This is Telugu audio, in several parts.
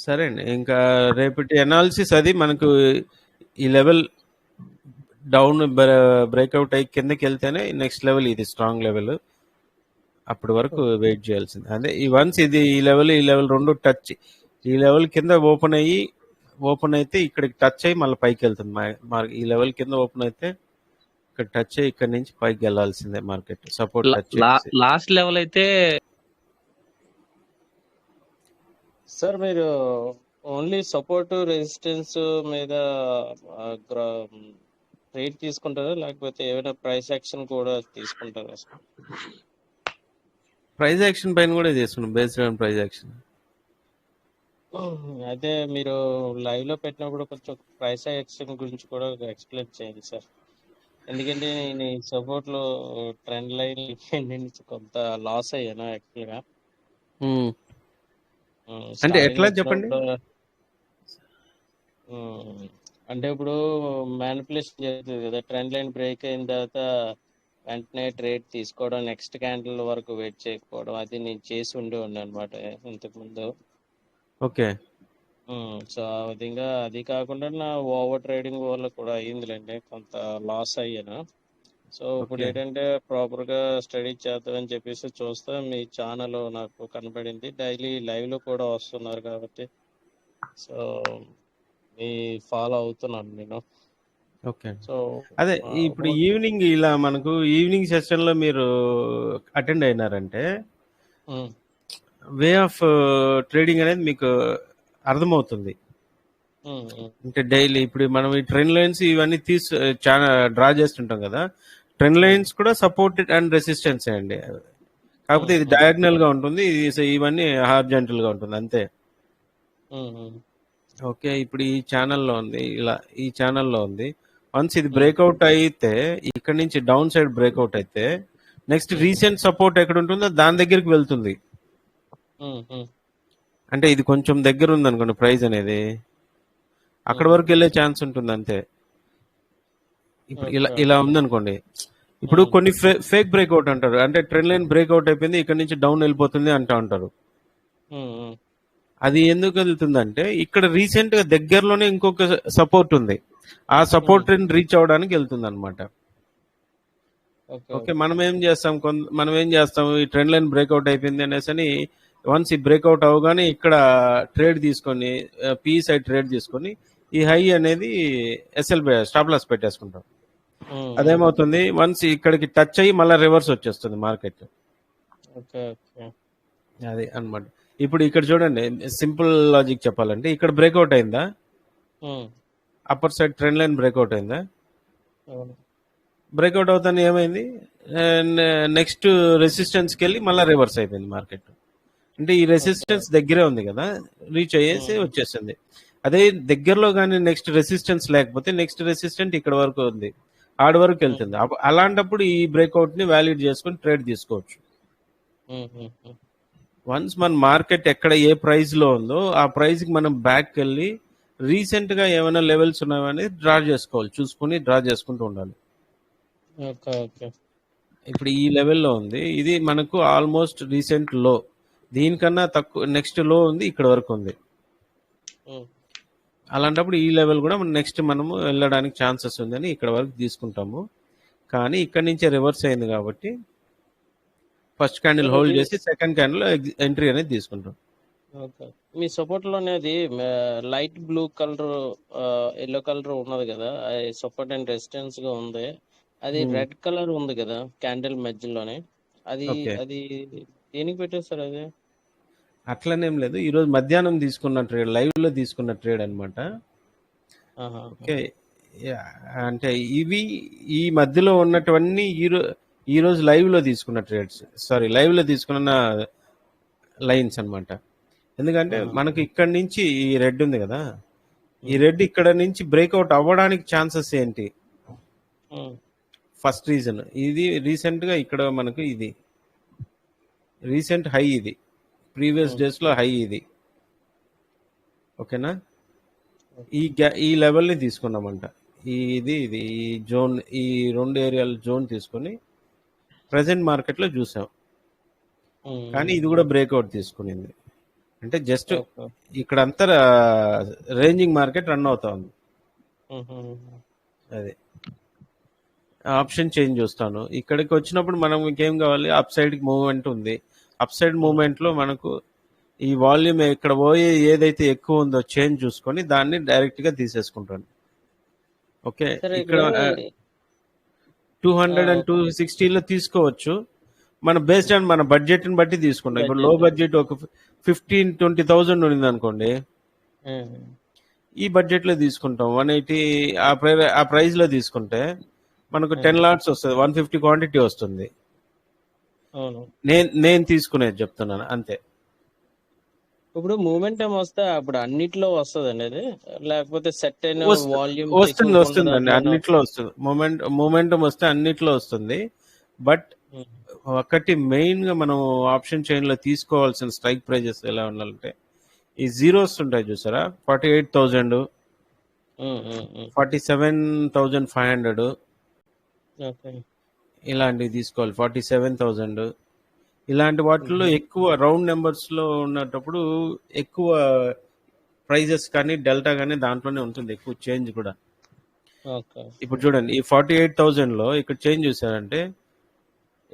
సరే అండి. ఇంకా రేపటి అనాలిసిస్ అది మనకు ఈ లెవెల్ డౌన్ బ్రేక్అవుట్ అయ్యి కిందకెళ్తేనే నెక్స్ట్ లెవెల్ ఇది స్ట్రాంగ్ లెవెల్. అప్పటి వరకు వెయిట్ చేయాల్సింది. అదే ఈ వన్స్ ఇది ఈ లెవెల్ 2 టచ్ ఈ లెవెల్ కింద ఓపెన్ అయితే ఇక్కడికి టచ్ అయ్యి మళ్ళీ పైకి వెళ్తుంది. ఈ లెవెల్ కింద ఓపెన్ అయితే ఇక్కడ టచ్ అయ్యి ఇక్కడ నుంచి పైకి వెళ్ళాల్సిందే మార్కెట్ సపోర్ట్ టచ్ చేసి. లాస్ట్ లెవెల్ అయితే సార్ మీరు ఓన్లీ సపోర్ట్ రెసిస్టెన్స్ మీద ట్రేడ్ తీసుకుంటారా, లేకపోతే ఏమైనా ప్రైస్ యాక్షన్ కూడా తీసుకుంటారా సార్? ప్రైస్ యాక్షన్ పైన కూడా తీసుకున్నాం, బేస్డ్ ఆన్ ప్రైస్ యాక్షన్. అయితే మీరు లైవ్ లో పెట్టినప్పుడు కొంచెం ప్రైస్ యాక్షన్ గురించి కూడా ఎక్స్ప్లెయిన్ చేయండి సార్. ఎందుకంటే నేను ఈ సపోర్ట్ లో ట్రెండ్ లైన్ నుంచి కొంత లాస్ అయ్యాను యాక్చువల్ గా. అంటే ఎట్లా చెప్పండి? అంటే ఇప్పుడు మ్యానిపులేషన్ జరుగుతుంది కదా, ట్రెండ్ లైన్ బ్రేక్ అయిన తర్వాత వెంటనే ట్రేడ్ తీసుకోవడం, నెక్స్ట్ క్యాండిల్ వరకు వెయిట్ చేయకపోవడం, అది నేను చేసి ఉండేవాడిని అనమాట ఇంతకు ముందు. ఓకే. సో ఆ విధంగా అది కాకుండా నా ఓవర్ ట్రేడింగ్ వల్ల కూడా అయ్యిందిలేండి, కొంత లాస్ అయ్యాను. సో ఇప్పుడు ఏంటంటే ప్రాపర్ గా స్టడీ చేద్దామని చెప్పేసి చూస్తే మీ ఛానల్ నాకు కనబడింది, డైలీ లైవ్ లో కూడా వస్తున్నారు కాబట్టి సో మీ ఫాలో అవుతున్నాను నేను. ఓకే. సో అదే ఇప్పుడు ఈవినింగ్ ఇలా మనకు ఈవినింగ్ సెషన్ లో మీరు అటెండ్ అయినారంటే వే ఆఫ్ ట్రేడింగ్ అనేది మీకు అర్థమవుతుంది. అంటే డైలీ ఇప్పుడు మనం ఈ ట్రెండ్ లైన్స్ ఇవన్నీ చాలా డ్రా చేస్తుంటాం కదా, ట్రెండ్ లైన్స్ కూడా సపోర్ట్ అండ్ రెసిస్టెన్స్ అండి. కాకపోతే ఇది డయాగ్నల్ గా ఉంటుంది, ఇవన్నీ హార్జెంటల్ గా ఉంటుంది అంతే. ఓకే. ఇప్పుడు ఈ ఛానల్లో ఉంది, ఇలా ఈ ఛానల్లో ఉంది. వన్స్ ఇది బ్రేక్అవుట్ అయితే ఇక్కడ నుంచి డౌన్ సైడ్ బ్రేక్అవుట్ అయితే నెక్స్ట్ రీసెంట్ సపోర్ట్ ఎక్కడ ఉంటుందో దాని దగ్గరికి వెళ్తుంది. అంటే ఇది కొంచెం దగ్గర ఉంది అనుకోండి ప్రైస్ అనేది, అక్కడ వరకు వెళ్ళే ఛాన్స్ ఉంటుంది అంతే. ఇప్పుడు ఇలా ఉందనుకోండి, ఇప్పుడు కొన్ని ఫేక్ బ్రేక్అవుట్ అంటారు, అంటే ట్రెండ్ లైన్ బ్రేక్అవుట్ అయిపోయింది ఇక్కడ నుంచి డౌన్ వెళ్ళిపోతుంది అంటూ ఉంటారు. అది ఎందుకు వెళ్తుందంటే ఇక్కడ రీసెంట్ గా దగ్గరలోనే ఇంకొక సపోర్ట్ ఉంది, ఆ సపోర్ట్ ట్రెండ్ రీచ్ అవడానికి వెళ్తుంది అనమాట. ఓకే. మనం ఏం చేస్తాం ఈ ట్రెండ్ లైన్ బ్రేక్అవుట్ అయిపోయింది అనేసి అని వన్స్ ఈ బ్రేక్అవుట్ అవగానే ఇక్కడ ట్రేడ్ తీసుకొని పీ సైడ్ ట్రేడ్ తీసుకొని ఈ హై అనేది ఎస్ఎల్ స్టాప్ లాస్ పెట్టేసుకుంటాం. అదేమవుతుంది, వన్స్ ఇక్కడికి టచ్ అయ్యి మళ్ళీ రివర్స్ వచ్చేస్తుంది మార్కెట్. అది అన్నమాట. ఇప్పుడు ఇక్కడ చూడండి, సింపుల్ లాజిక్ చెప్పాలంటే ఇక్కడ బ్రేక్అవుట్ అయిందా, upper side trend line breakout అయిందా, బ్రేక్అవుట్ అవుతానే ఏమైంది, నెక్స్ట్ రెసిస్టెన్స్కి వెళ్ళి మళ్ళీ రివర్స్ అయిపోయింది మార్కెట్. అంటే ఈ రెసిస్టెన్స్ దగ్గరే ఉంది కదా, రీచ్ అయ్యేసి వచ్చేసింది. అదే దగ్గరలో కానీ నెక్స్ట్ రెసిస్టెన్స్ లేకపోతే నెక్స్ట్ రెసిస్టెంట్ ఇక్కడ వరకు ఉంది, ఆడ వరకు వెళ్తుంది. అలాంటప్పుడు ఈ బ్రేక్అవుట్ ని వాల్యూట్ చేసుకొని ట్రేడ్ తీసుకోవచ్చు. వన్స్ మన మార్కెట్ ఎక్కడ ఏ ప్రైస్ లో ఉందో ఆ ప్రైస్ కి మనం బ్యాక్ వెళ్ళి రీసెంట్ గా ఏమైనా లెవెల్స్ ఉన్నాయనేది డ్రా చేసుకోవాలి, చూసుకుని డ్రా చేసుకుంటూ ఉండాలి. ఇప్పుడు ఈ లెవెల్లో ఉంది, ఇది మనకు ఆల్మోస్ట్ రీసెంట్ లో, దీనికన్నా తక్కువ నెక్స్ట్ లో ఉంది, ఇక్కడ వరకు ఉంది. అలాంటప్పుడు ఈ లెవెల్ కూడా నెక్స్ట్ మనము వెళ్ళడానికి ఛాన్సెస్ ఉందని ఇక్కడ వరకు తీసుకుంటాము. కానీ ఇక్కడ నుంచే రివర్స్ అయింది కాబట్టి ఫస్ట్ క్యాండిల్ హోల్డ్ చేసి సెకండ్ క్యాండిల్ ఎంట్రీ అనేది తీసుకుంటాం. మీ సపోర్ట్ లోనే అది light blue colour yellow colour ఉన్నది కదా, అది సపోర్ట్ అండ్ రెసిస్టెన్స్ గా ఉంది. అది రెడ్ కలర్ ఉంది కదా క్యాండిల్ మధ్యలోనే, అది దేనికి పెట్టేస్తారు? అది అట్లనేం లేదు, ఈరోజు మధ్యాహ్నం తీసుకున్న ట్రేడ్, లైవ్ లో తీసుకున్న ట్రేడ్ అనమాట. ఓకే. అంటే ఇవి ఈ మధ్యలో ఉన్నటువన్నీ ఈ రోజు లైవ్ లో తీసుకున్న ట్రేడ్స్, లైవ్ లో తీసుకున్న లైన్స్ అనమాట. ఎందుకంటే మనకు ఇక్కడ నుంచి ఈ రెడ్ ఉంది కదా, ఈ రెడ్ ఇక్కడ నుంచి బ్రేక్అవుట్ అవ్వడానికి ఛాన్సెస్ ఏంటి? ఫస్ట్ రీజన్ ఇది, రీసెంట్ గా ఇక్కడ మనకు ఇది రీసెంట్ హై, ఇది ప్రీవియస్ డేస్ లో హై ఇది. ఓకేనా? ఈ లెవెల్ని తీసుకున్నామంట, ఇది ఈ జోన్, ఈ రెండు ఏరియాల జోన్ తీసుకొని ప్రెసెంట్ మార్కెట్లో చూసాం. కానీ ఇది కూడా బ్రేక్అవుట్ తీసుకునింది. అంటే జస్ట్ ఓకే. ఇక్కడంతా రేంజింగ్ మార్కెట్ రన్ అవుతా ఉంది. అది ఆప్షన్ చేంజ్ చూస్తాను. ఇక్కడికి వచ్చినప్పుడు మనం ఇంకేం కావాలి, అప్ సైడ్ మూవ్మెంట్ ఉంది. అప్ సైడ్ మూవ్మెంట్ లో మనకు ఈ వాల్యూమ్ ఇక్కడ పోయి ఏదైతే ఎక్కువ ఉందో చేంజ్ చూసుకొని దాన్ని డైరెక్ట్ గా తీసేసుకుంటాను. ఓకే, సరే ఇక్కడ ఇక్కడ 200 అండ్ 260లో తీసుకోవచ్చు. మన బేస్డ్ ఆన్ మన బడ్జెట్ ని బట్టి తీసుకుంటాం. ఇప్పుడు లో బడ్జెట్. బడ్జెట్ ఒక 15-20,000 ఉంది అనుకోండి, ఈ బడ్జెట్ లో తీసుకుంటాం. 180 ఆ ప్రైస్ లో తీసుకుంటే మనకు 10 లాట్స్ వస్తుంది, 150 క్వాంటిటీ వస్తుంది. అవును. నేను తీసుకునేది చెప్తున్నాను అంతే. ఇప్పుడు మూమెంటం వస్తే అప్పుడు అన్నిట్లో వస్తుందండి అది, లేకపోతే సెట్ అయిన వాల్యూమ్ వస్తుందండి, అన్నిట్లో వస్తుంది. మూమెంటం వస్తే అన్నిట్లో వస్తుంది. బట్ ఒకటి మెయిన్ గా మనం ఆప్షన్ చైన్ లో తీసుకోవాల్సిన స్ట్రైక్ ప్రైజెస్ ఎలా ఉండాలంటే, ఈ జీరోస్ ఉంటాయి చూసారా, 48,000, 47,500 ఇలాంటివి తీసుకోవాలి. 47,000 ఇలాంటి వాటిల్లో ఎక్కువ రౌండ్ నెంబర్స్ లో ఉన్నప్పుడు ఎక్కువ ప్రైజెస్ కానీ డెల్టా కానీ దాంట్లోనే ఉంటుంది, ఎక్కువ చేంజ్ కూడా. ఇప్పుడు చూడండి, ఈ 48,000 లో ఇక్కడ చేంజ్ చూసారంటే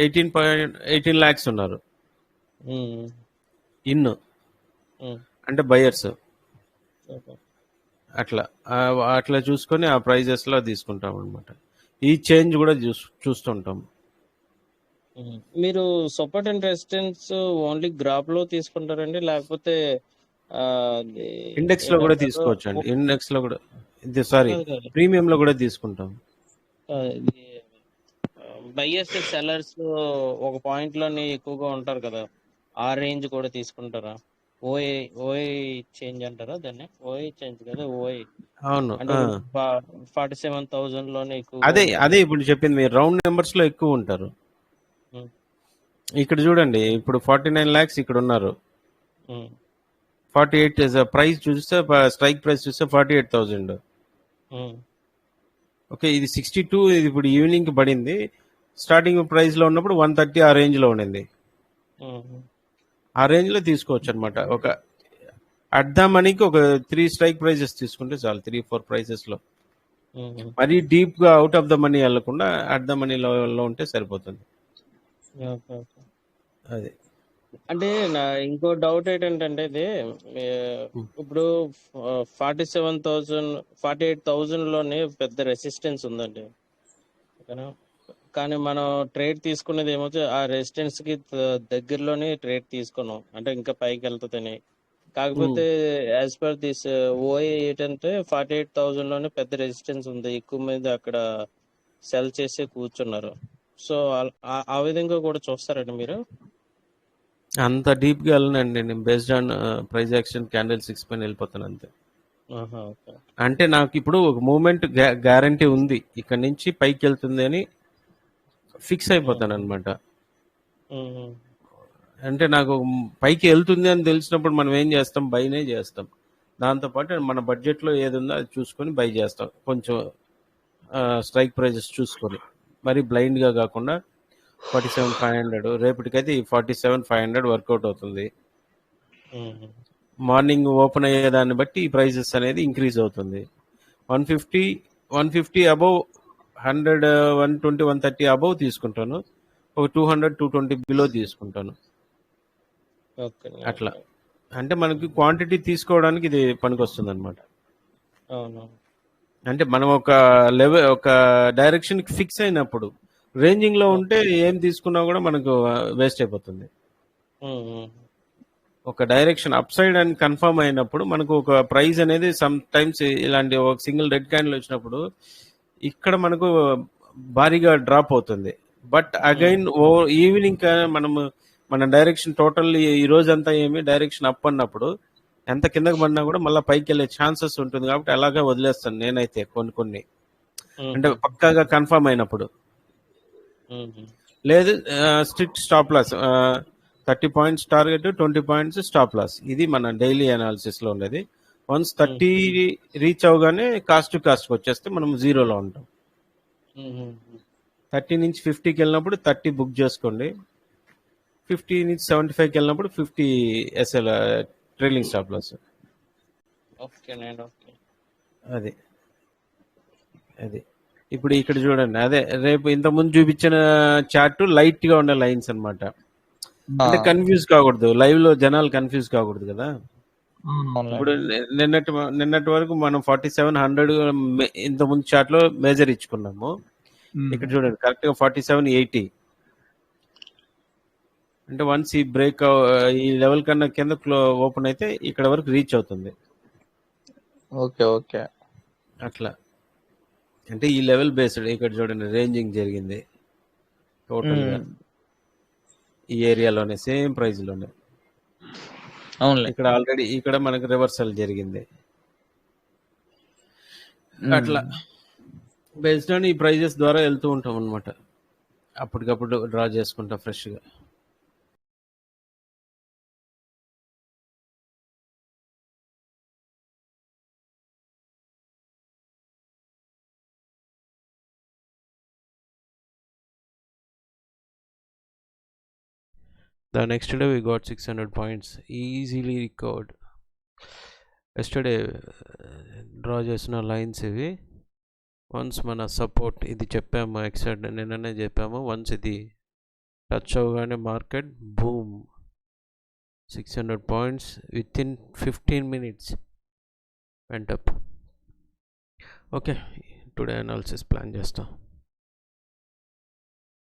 18 lakhs ఉన్నారు ఇన్, అంటే బయర్స్. అట్లా చూసుకొని ఆ ప్రైజెస్ లో తీసుకుంటాం అనమాట. ఈ చేంజ్ కూడా చూస్తుంటాం. మీరు support and resistance only graph లో తీసుకుంటారండి, లేకపోతే ఇండెక్స్ లో కూడా తీసుకోవచ్చు అండి. ఇండెక్స్ లో కూడా, ప్రీమియం లో కూడా తీసుకుంటాం. బయ్యర్స్ సెల్లర్స్ ఒక పాయింట్ లోని ఎక్కువగా ఉంటారు కదా, ఆ రేంజ్ కూడా తీసుకుంటారా? ఓఐ చేంజ్ అంటారా దాన్ని? ఓఐ చేంజ్ కదా, ఓఐ. అవును, అంటే 47,000 లోనే ఎక్కువ. అదే ఇప్పుడు చెప్పింది, మీరు రౌండ్ నెంబర్స్ లో ఎక్కువ ఉంటారు. ఇక్కడ చూడండి, ఇప్పుడు 49 lakhs ఇక్కడ ఉన్నారు. 48 ప్రైస్ చూస్తే, స్ట్రైక్ ప్రైస్ చూస్తే 48,000. ఓకే, ఇది 62, ఇది ఇప్పుడు ఈవినింగ్ కి పడింది. స్టార్టింగ్ ప్రైస్ లో ఉన్నప్పుడు 130 ఆ రేంజ్ లో ఉండింది. ఆ రేంజ్ లో తీసుకోవచ్చు అనమాట. ఒక అట్ ద మనీకి ఒక 3 స్ట్రైక్ ప్రైజెస్ తీసుకుంటే చాలు, 3-4 ప్రైజెస్ లో. మరీ డీప్ గా అవుట్ ఆఫ్ ద మనీ వెళ్ళకుండా అట్ ద మనీ లో ఉంటే సరిపోతుంది. అది అంటే నా ఇంకో డౌట్ ఏంటంటే, ఇది ఇప్పుడు 48,000 లోనే పెద్ద రెసిస్టెన్స్ ఉందండి, ఓకేనా? కానీ మనం ట్రేడ్ తీసుకునేది ఏమో ఆ రెసిస్టెన్స్ కి దగ్గరలోనే ట్రేడ్ తీసుకున్నాం, అంటే ఇంకా పైకి వెళ్తుందని. కాకపోతే యాజ్ పర్ దిస్ ఓఐ ఏంటంటే 48,000 లోనే పెద్ద రెసిస్టెన్స్ ఉంది, ఎక్కువ మంది అక్కడ సెల్ చేసి కూర్చున్నారు. సో ఆ విధంగా కూడా చూస్తారండి మీరు? అంత డీప్ గా వెళ్ళనండి నేను. Based on price action candle 6 పైన వెళ్ళిపోతాను అంతే. అంటే నాకు ఇప్పుడు ఒక మూమెంట్ గ్యారంటీ ఉంది, ఇక్కడ నుంచి పైకి వెళ్తుంది అని ఫిక్స్ అయిపోతాను అనమాట. అంటే నాకు పైకి వెళ్తుంది అని తెలిసినప్పుడు మనం ఏం చేస్తాం, బైనే చేస్తాం. దాంతోపాటు మన బడ్జెట్లో ఏది ఉందో అది చూసుకొని బై చేస్తాం, కొంచెం స్ట్రైక్ ప్రైజెస్ చూసుకొని. మరి బ్లైండ్గా కాకుండా 47,500 రేపటికైతే ఈ 47,500 వర్కౌట్ అవుతుంది. మార్నింగ్ ఓపెన్ అయ్యేదాన్ని బట్టి ఈ ప్రైజెస్ అనేది ఇంక్రీజ్ అవుతుంది. 150 అబౌవ్, 100, 120, 130 అబౌవ్ తీసుకుంటాను. ఒక 200, 220 బిలో తీసుకుంటాను. అట్లా అంటే మనకి క్వాంటిటీ తీసుకోవడానికి ఇది పనికొస్తుంది అనమాట. అంటే మనం ఒక లెవెల్, ఒక డైరెక్షన్ ఫిక్స్ అయినప్పుడు రేంజింగ్ లో ఉంటే ఏం తీసుకున్నా కూడా మనకు వేస్ట్ అయిపోతుంది. ఒక డైరెక్షన్ అప్ సైడ్ అని కన్ఫర్మ్ అయినప్పుడు మనకు ఒక ప్రైస్ అనేది సమ్ టైమ్స్ ఇలాంటి ఒక సింగిల్ రెడ్ క్యాండిల్ వచ్చినప్పుడు ఇక్కడ మనకు భారీగా డ్రాప్ అవుతుంది. బట్ అగైన్ ఈవినింగ్ మనము మన డైరెక్షన్ టోటల్ ఈ రోజంతా ఏమి డైరెక్షన్ అప్ అన్నప్పుడు ఎంత కిందకి పడినా కూడా మళ్ళీ పైకి వెళ్ళే ఛాన్సెస్ ఉంటుంది. కాబట్టి అలాగే వదిలేస్తాను నేనైతే కొన్ని, అంటే పక్కాగా కన్ఫర్మ్ అయినప్పుడు. లేదు, strict stop loss, 30 points target, 20 points stop loss. ఇది మన డైలీ అనాలిసిస్ లో ఉండేది. వన్స్ 30 రీచ్ అవగానే కాస్ట్ టు కాస్ట్ వచ్చేస్తే మనం జీరోలో ఉంటాం. 30 నుంచి 50కి వెళ్ళినప్పుడు 30 బుక్ చేసుకోండి. 50 నుంచి 75కి వెళ్ళినప్పుడు 50 SL trailing stop loss. Okay నేను ఓకే. అది అది ఇప్పుడు ఇక్కడ చూడండి, అదే రేపు ఇంతకుముందు చూపించిన చార్ట్ లైట్ గా ఉండే లైన్స్ అన్నమాట. అంటే కన్ఫ్యూజ్ కాకూడదు, లైవ్ లో జనాలు కన్ఫ్యూజ్ కాకూడదు కదా. ఇప్పుడు నిన్నటి వరకు మనం 4700 ఇంత ముందు చార్ట్ లో మేజర్ ఇచ్చుకున్నాము. ఇక్కడ చూడండి కరెక్ట్ గా 4780. అంటే వన్స్ ఈ బ్రేక్ ఈ లెవెల్ కన్నా కింద ఓపెన్ అయితే ఇక్కడ వరకు రీచ్ అవుతుంది. Okay okay. అట్లా అంటే ఈ లెవెల్ బేస్డ్ ఇక్కడ చూడండి రేంజింగ్ జరిగింది టోటల్ గా ఈ ఏరియాలోనే సేమ్ ప్రైస్ లోనే. అవునులే. ఇక్కడ ఆల్రెడీ ఇక్కడ మనకు రివర్సల్ జరిగింది. అట్లా బేస్డ్ ఆన్ ఈ ప్రైజెస్ ద్వారా వెళ్తూ ఉంటాం అనమాట, అప్పటికప్పుడు డ్రా చేసుకుంటాం ఫ్రెష్ గా. The next day we got 600 points, easily recovered. Yesterday draw చేసిన లైన్స్ ఇవి. వన్స్ మన సపోర్ట్ ఇది చెప్పాము, ఎక్సైడ్ నిన్ననే చెప్పాము, వన్స్ ఇది టచ్ అవ్వగానే market boom 600 points within 15 minutes went up. Okay, today analysis plan చేస్తాం.